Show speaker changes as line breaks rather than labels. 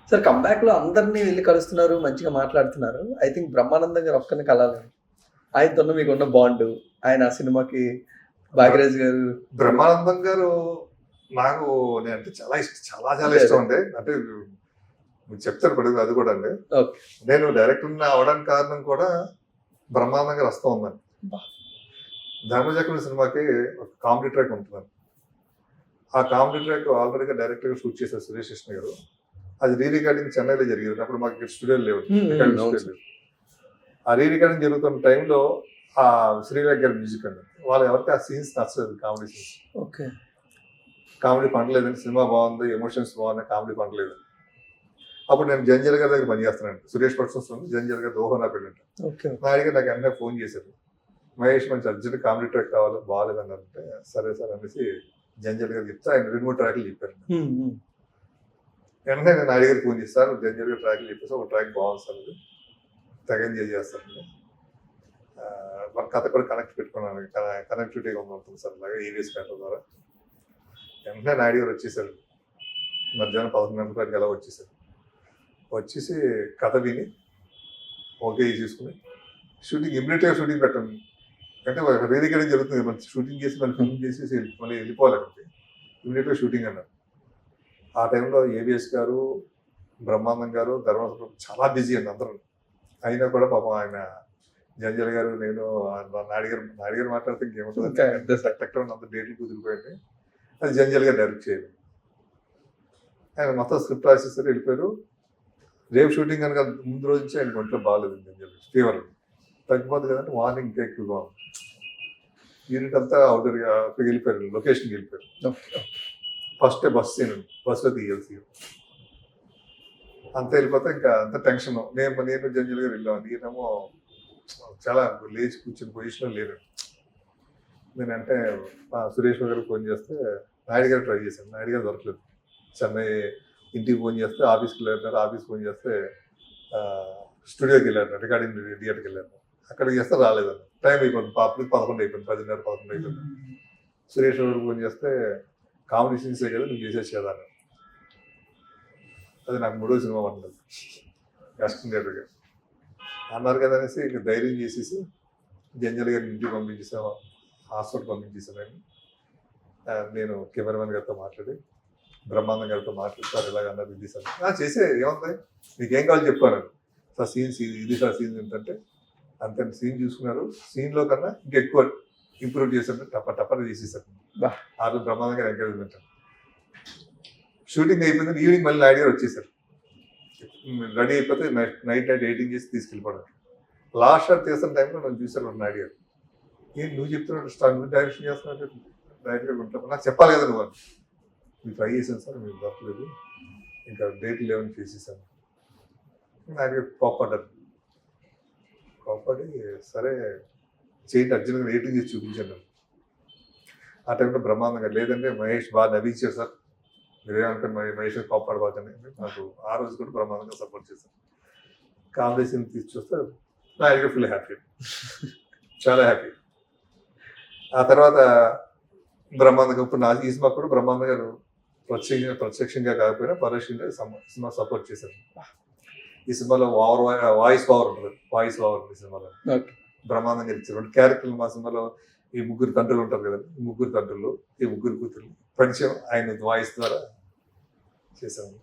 Sir కంబ్యాక్‌లో అందరిని వెళ్లి కలుస్తున్నారు. మంచిగా మాట్లాడుతున్నారు. ఐ థింక్ బ్రహ్మానందం గారు ఒక్కరిని కలాలని. ఆయనతోన్న మీకున్న బాండ్. ఆయన ఆ సినిమాకి భాగ్యరాజ్ గారు
బ్రహ్మానందం గారు నాకు నేనంటే చాలా ఇష్టం. చాలా చాలా ఇష్టం అండి. అంటే మీకు చెప్తాను ఇప్పుడు అది కూడా అండి.
ఓకే.
నేను డైరెక్టర్‌ని అవ్వడానికి కారణం కూడా బ్రహ్మానందం గారు వస్తా ఉందండి. ధర్మచక్రం సినిమాకి ఒక కామెడీ ట్రాక్ ఉంటుందండి. ఆ కామెడీ ట్రాక్ ఆల్రెడీగా డైరెక్టర్‌గా షూట్ చేశారు సురేష్ కృష్ణ గారు. అది రీ రికార్డింగ్ చెన్నైలో జరిగింది. అప్పుడు మాకు ఇక్కడ స్టూడియోలు లేవు. రికార్డింగ్ స్టూడియో లేవు. ఆ రీ రికార్డింగ్ జరుగుతున్న టైంలో ఆ శ్రీలేఖ గారి మ్యూజిక్ అండి. వాళ్ళు ఎవరికి ఆ సీన్స్ నచ్చలేదు కామెడీ సీన్స్.
ఓకే.
కామెడీ పండలేదండి. సినిమా బాగుంది, ఎమోషన్స్ బాగున్నాయి, కామెడీ పండలేదు. అప్పుడు నేను జంజల్ గారి దగ్గర పనిచేస్తున్నాను. సురేష్ ప్రొడక్షన్స్ ఉంది. జంజల్ గారు దోహనా పెళ్ళంట.
ఓకే.
నాయుడు నాకు వెంటనే ఫోన్ చేశారు. మహేష్ మంచి అర్జెంట్ కామెడీ ట్రాక్ కావాలి, బాగాలేదని అంటే సరే సార్ అనేసి జంజల్ గారు చెప్తే ఆయన 2-3 ట్రాక్లు చెప్పారు. వెంటనే నేను నాయుడు గారికి ఫోన్ చేస్తాను. జంజల్ గారు ట్రాక్లు చెప్పేసి ఒక ట్రాక్ బాగుంది సార్ అది తెగ ఎంజాయ్ చేస్తాను. మన కథ కూడా కనెక్ట్ పెట్టుకున్నాను. కనెక్టివిటీగా ఉంటుంది సార్ అలాగే ఈవీఎస్ పేపర్ ద్వారా. వెంటనే నాయుడు గారు వచ్చేసారు. మధ్యాహ్నం 11 గంటలకు ఎలా వచ్చేసారు. వచ్చేసి కథ విని ఓకే చేసుకుని షూటింగ్ ఇమ్మీడియట్గా షూటింగ్ పెట్టండి. అంటే రీ రికార్డింగ్ జరుగుతుంది. మనం షూటింగ్ చేసి మళ్ళీ ఫిల్మ్ చేసి మళ్ళీ వెళ్ళిపోవాలి అక్కడికి. ఇమ్మీడియట్గా షూటింగ్ అన్నారు. ఆ టైంలో ఏవిఎస్ గారు, బ్రహ్మానందం గారు, ధర్మవరం చాలా బిజీ అండి అందరూ. అయినా కూడా పాపం ఆయన జంజల్ గారు, నేను నాయుడు గారు మాట్లాడితే ఇంకేముంటుంది అంత డేట్లు కుదిరిపోయింది. అది జంజల్ గారు డైరెక్ట్ చేయాలి. ఆయన మొత్తం స్క్రిప్ట్ రాసేసారు, వెళ్ళిపోయారు. రేపు షూటింగ్ కనుక ముందు రోజు నుంచి ఆయన ఒంట్లో బాగాలేదు. జంజల్ ఫీవర్ తగ్గిపోతుంది కదంటే మార్నింగ్ ఇంకా ఎక్కువగా ఉంది. యూనిట్ అంతా అవుట్డోర్గా అక్కడికి వెళ్ళిపోయారు, లొకేషన్కి వెళ్ళిపోయారు. ఫస్ట్ డే బస్ సీన్ బస్సులో తీయాల్సి అంత వెళ్ళిపోతే ఇంకా అంత టెన్షన్. నేను జంజల్ గారు వెళ్ళాను. నేనేమో చాలా లేచి కూర్చుని పొజిషన్లో లేరు. నేనంటే సురేష్ గారికి ఫోన్ చేస్తే నాయుడు గారు ట్రై చేశాను. నాయుడు గారు దొరకలేదు. చెన్నై ఇంటికి ఫోన్ చేస్తే ఆఫీస్కి వెళ్ళారు. ఆఫీస్కి ఫోన్ చేస్తే స్టూడియోకి వెళ్ళారు, రికార్డింగ్ థియేటర్కి వెళ్ళారు. అక్కడికి చేస్తే రాలేదండి. టైం అయిపోయింది. అప్పుడు 11 అయిపోయింది, 10:30-11 అయిపోయింది. సురేష్ గారికి ఫోన్ చేస్తే కామెడీ సీన్సే కదా నువ్వు చేసేసేదాన్ని. అది నాకు 3వ సినిమా పడుతుంది అసిస్టెంట్ డైరెక్టర్గా అన్నారు కదా అనేసి ఇక ధైర్యం చేసేసి జంజల్ గారిని ఇంటికి పంపించేసాము, హాస్పిటల్ పంపించేసాను. నేను కెమెరామెన్ గారితో మాట్లాడి బ్రహ్మానందం గారితో మాట్లాడతారు ఇలాగన్నారు ఇది సార్ చేసే ఏముంది నీకేం కావాలి చెప్పాను సార్. సీన్స్ ఇది సార్ సీన్ ఏంటంటే అంతే సీన్ చూసుకున్నారు. సీన్లో కన్నా ఇంకెక్కువ ఇంప్రూవ్ చేశారు. టప్ప చేసేసారు. ఆ రోజు బ్రహ్మానందం గారు ఎంకరేజ్మెంట్. షూటింగ్ అయిపోయింది. ఈవినింగ్ మళ్ళీ నాయుడు గారు వచ్చేసారు. రెడీ అయిపోతే నైట్ ఎడిటింగ్ చేసి తీసుకెళ్ళిపోవడం. లాస్ట్ షాట్ తీస్తున్న టైంలో నన్ను చూసారు నాయుడు గారు. ఏం నువ్వు చెప్తున్నాడు స్టార్ డైరెక్షన్ చేస్తున్నట్టు డైరెక్ట్ గారు ఉంటాను. నాకు చెప్పాలి కదా నువ్వు అని. మీరు ట్రై చేశాను సార్, మీరు దొరకలేదు, ఇంకా డేట్లు లేవని చేసేసాను. నాయుడు గారు కోప్పడ్డారు. కోప్పడి సరే చేయండి అర్జున్గా ఎడిటింగ్ చేసి చూపించాను. ఆ టైంలో బ్రహ్మానందం గారు లేదంటే మహేష్ బాగా నవ్వించారు సార్, మీరేమనుకోండి మహేష్ కోప్పడబాకండి. నాకు ఆ రోజు కూడా బ్రహ్మాండంగా సపోర్ట్ చేశాను. కామెడీ సీన్ తీసి చూస్తే నాయుడు ఫుల్ హ్యాపీ, చాలా హ్యాపీ. ఆ తర్వాత బ్రహ్మాండంగా ఇప్పుడు నా ఈ సినిమా కూడా బ్రహ్మాండం గారు ప్రత్యక్షంగా కాకపోయినా పరోక్షంగా సినిమా సపోర్ట్ చేశారు. ఈ సినిమాలో వాయిస్ పవర్ ఉంటుంది. వాయిస్ పవర్ ఉంది సినిమాలో. బ్రహ్మాండం గారు ఇచ్చారు 2 క్యారెక్టర్లు. మా సినిమాలో ఈ 3 తండ్రులు ఉంటారు కదండి, ఈ 3 తండ్రులు, ఈ 3 కూతుర్లు పరిచయం ఆయన వాయిస్ ద్వారా చేశాము.